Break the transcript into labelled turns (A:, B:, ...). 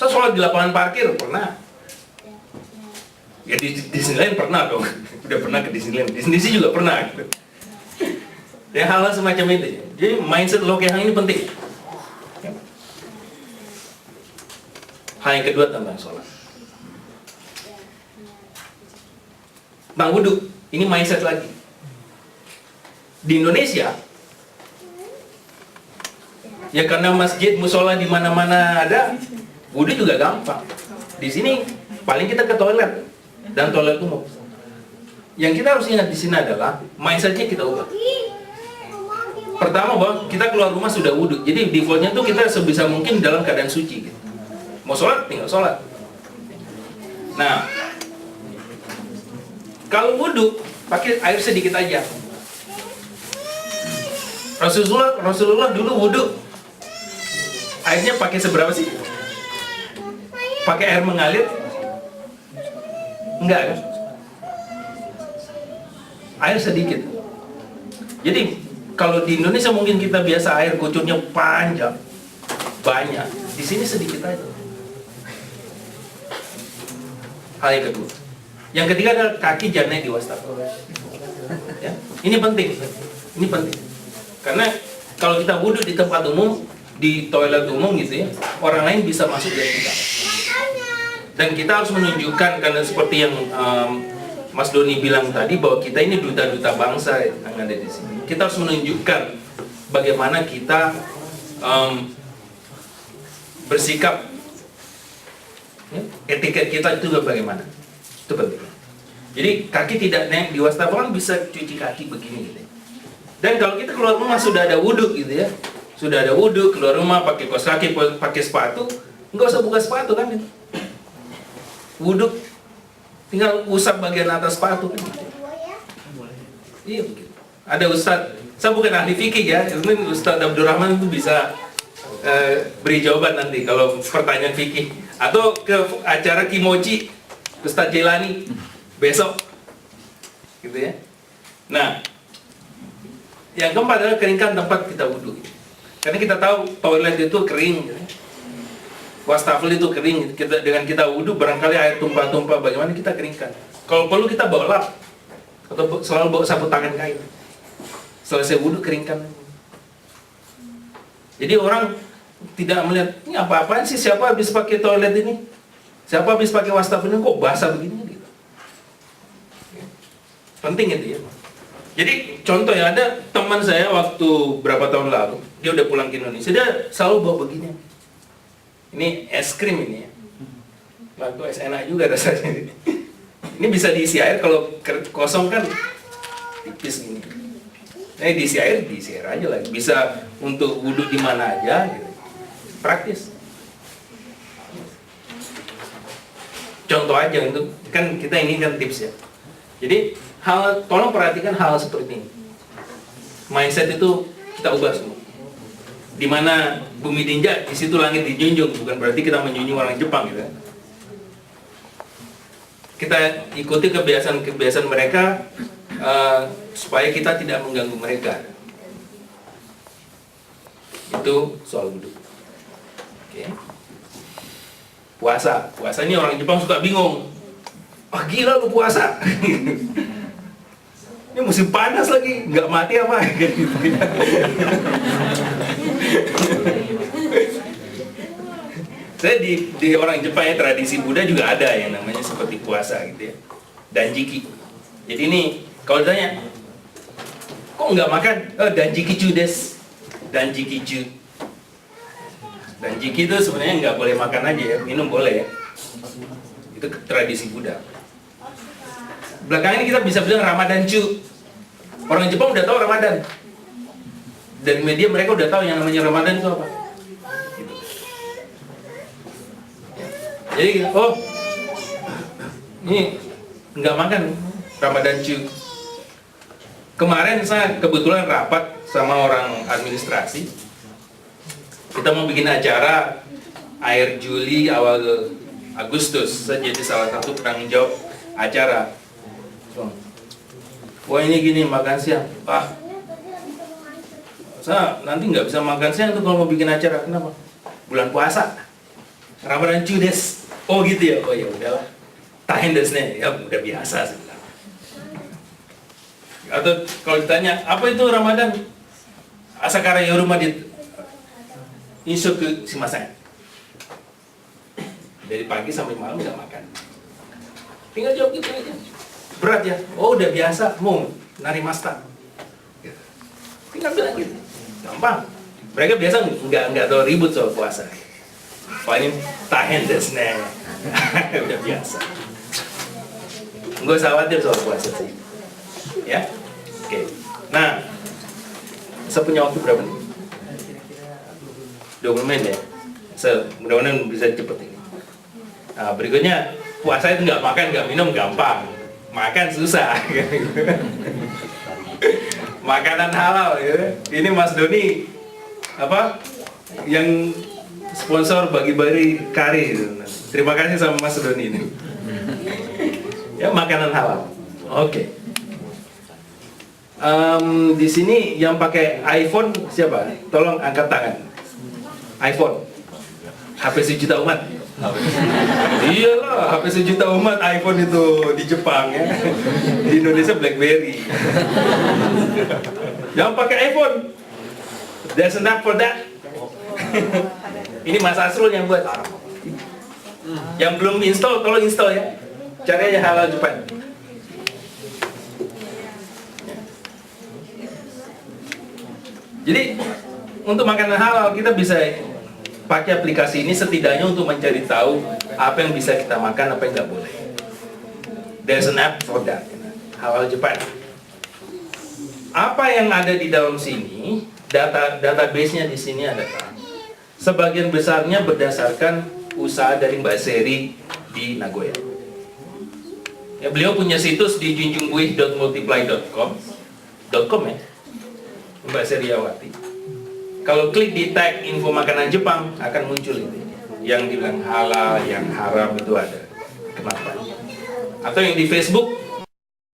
A: Saya sholat di lapangan parkir, pernah. Ya di Disneyland pernah dong. Udah pernah ke Disneyland. Disney juga pernah. Gitu. Ya hal-hal semacam itu. Jadi mindset Lokehang ini penting. Hal yang kedua tentang sholat. Tentang wudhu, ini mindset lagi. Di Indonesia, ya karena masjid, musola di mana-mana ada, wudhu juga gampang. Di sini paling kita ke toilet dan toilet umum. Yang kita harus ingat di sini adalah mindsetnya kita ubah. Pertama bahwa kita keluar rumah sudah wudhu, jadi defaultnya tuh kita sebisa mungkin dalam keadaan suci. Gitu. Mau sholat, tinggal sholat. Nah, kalau wudhu pakai air sedikit aja. Rasulullah dulu wudhu airnya pakai seberapa sih? Pakai air mengalir? Enggak kan? Air sedikit. Jadi kalau di Indonesia mungkin kita biasa air kucurnya panjang, banyak. Di sini sedikit aja. Hal yang kedua. Yang ketiga adalah kaki jangan naik di wastafel. Ya, ini penting. Ini penting. Karena kalau kita wudhu di tempat umum, di toilet umum gitu ya, orang lain bisa masuk dari kita. Dan kita harus menunjukkan, karena seperti yang Mas Doni bilang tadi, bahwa kita ini duta-duta bangsa yang ada di sini. Kita harus menunjukkan bagaimana kita bersikap, ya, etiket kita itu bagaimana. Itu penting. Jadi kaki tidak naik di wastafel kan bisa cuci kaki begini gitu. Dan kalau kita keluar rumah sudah ada wudhu gitu ya, sudah ada wudhu, keluar rumah pakai kaos kaki, pakai sepatu, nggak usah buka sepatu kan gitu. Wudhu tinggal usap bagian atas sepatu kan. Iya begitu. Ada ustadz, saya bukan ahli fikih ya, ini Ustadz Abdurrahman itu bisa beri jawaban nanti kalau pertanyaan fikih, atau ke acara Kimochi Ustadz Jelani besok gitu ya. Nah, yang keempat adalah keringkan tempat kita wudhu. Karena kita tahu toilet itu kering gitu. Wastafel itu kering, dengan kita wudhu barangkali air tumpah-tumpah, bagaimana kita keringkan. Kalau perlu kita bawa lap atau selalu bawa sapu tangan kain. Selesai wudhu keringkan. Jadi orang tidak melihat ini apa-apaan sih, siapa habis pakai toilet ini, siapa habis pakai wastafel ini kok basah begini gitu. Penting itu ya. Jadi contoh ya, ada teman saya waktu berapa tahun lalu, dia udah pulang ke Indonesia, dia selalu bawa begini. Ini es krim ini ya. Lalu es enak juga rasanya. Ini bisa diisi air, kalau kosong kan tipis gini. Nah, diisi air aja lagi. Bisa untuk wudhu di mana aja gitu. Praktis. Contoh aja untuk, kan kita ini kan tips ya. Jadi tolong perhatikan hal seperti ini. Mindset itu kita ubah semua. Di mana bumi diinjak, di situ langit dijunjung. Bukan berarti kita menjunjung orang Jepang gitu. Kita ikuti kebiasaan mereka supaya kita tidak mengganggu mereka. Itu soal wudhu. Oke. Puasa ini orang Jepang suka bingung. Ah gila lu puasa. Ini musim panas lagi, nggak mati apa? Saya di orang Jepang ya, tradisi Buddha juga ada yang namanya seperti puasa gitu ya, danjiki. Jadi ini kalau ditanya, kok nggak makan? Oh, danjikichu desu. Danjikichu. Danjiki itu sebenarnya nggak boleh makan aja ya, minum boleh ya. Itu tradisi Buddha. Belakangan ini kita bisa bilang Ramadan cu. Orang Jepang udah tahu Ramadan. Dari media mereka udah tahu yang namanya Ramadan itu apa. Gitu. Jadi, oh, ini nggak makan Ramadan cu. Kemarin saya kebetulan rapat sama orang administrasi. Kita mau bikin acara akhir Juli awal Agustus. Saya jadi salah satu penanggung jawab acara. Wah ini gini makan siang, Pak. Saya nanti nggak bisa makan siang tuh kalau mau bikin acara. Kenapa? Bulan puasa. Ramadan Judes. Oh gitu ya. Oh ya udahlah. Tahan desnya ya udah biasa sih. Atau kalau ditanya apa itu Ramadan? Asakara Yoruma di insuk ke simasai. Dari pagi sampai malam nggak makan. Tinggal jawab gitu aja. Berat ya? Oh udah biasa. Mau nari masta. Tinggal bilang gitu. Gampang. Mereka biasa nggak tahu ribut soal puasa. Wah ini tahan desnya. Udah biasa. Nggak usah khawatir soal puasa sih. Ya. Oke. Nah, saya punya waktu berapa nih? 20 menit ya. Mudah-mudahan bisa cepet ini. Nah, berikutnya puasa itu nggak makan, nggak minum gampang. Makan susah. Makanan halal ya. Ini Mas Doni apa yang sponsor bagi-bagi kari gitu. Terima kasih sama Mas Doni ini. Ya makanan halal. Oke. Di sini yang pakai iPhone siapa? Tolong angkat tangan. iPhone. HP sejuta umat. Iyalah, HP sejuta umat iPhone itu di Jepang ya. Di Indonesia BlackBerry. Yang pakai iPhone. There's an app for that. Ini Mas Asrul yang buat. Yang belum install, tolong install ya. Cari aja halal Jepang. Jadi untuk makanan halal kita bisa pakai aplikasi ini setidaknya untuk mencari tahu apa yang bisa kita makan, apa yang nggak boleh. There's an app for that. Halal Jepang. Apa yang ada di dalam sini, database-nya di sini adalah sebagian besarnya berdasarkan usaha dari Mbak Seri di Nagoya. Ya, beliau punya situs di junjungbuih.multiply.com ya. Mbak Seriawati. Kalau klik di tag info makanan Jepang akan muncul ini. Yang dibilang halal, yang haram itu ada. Kenapa? Atau yang di Facebook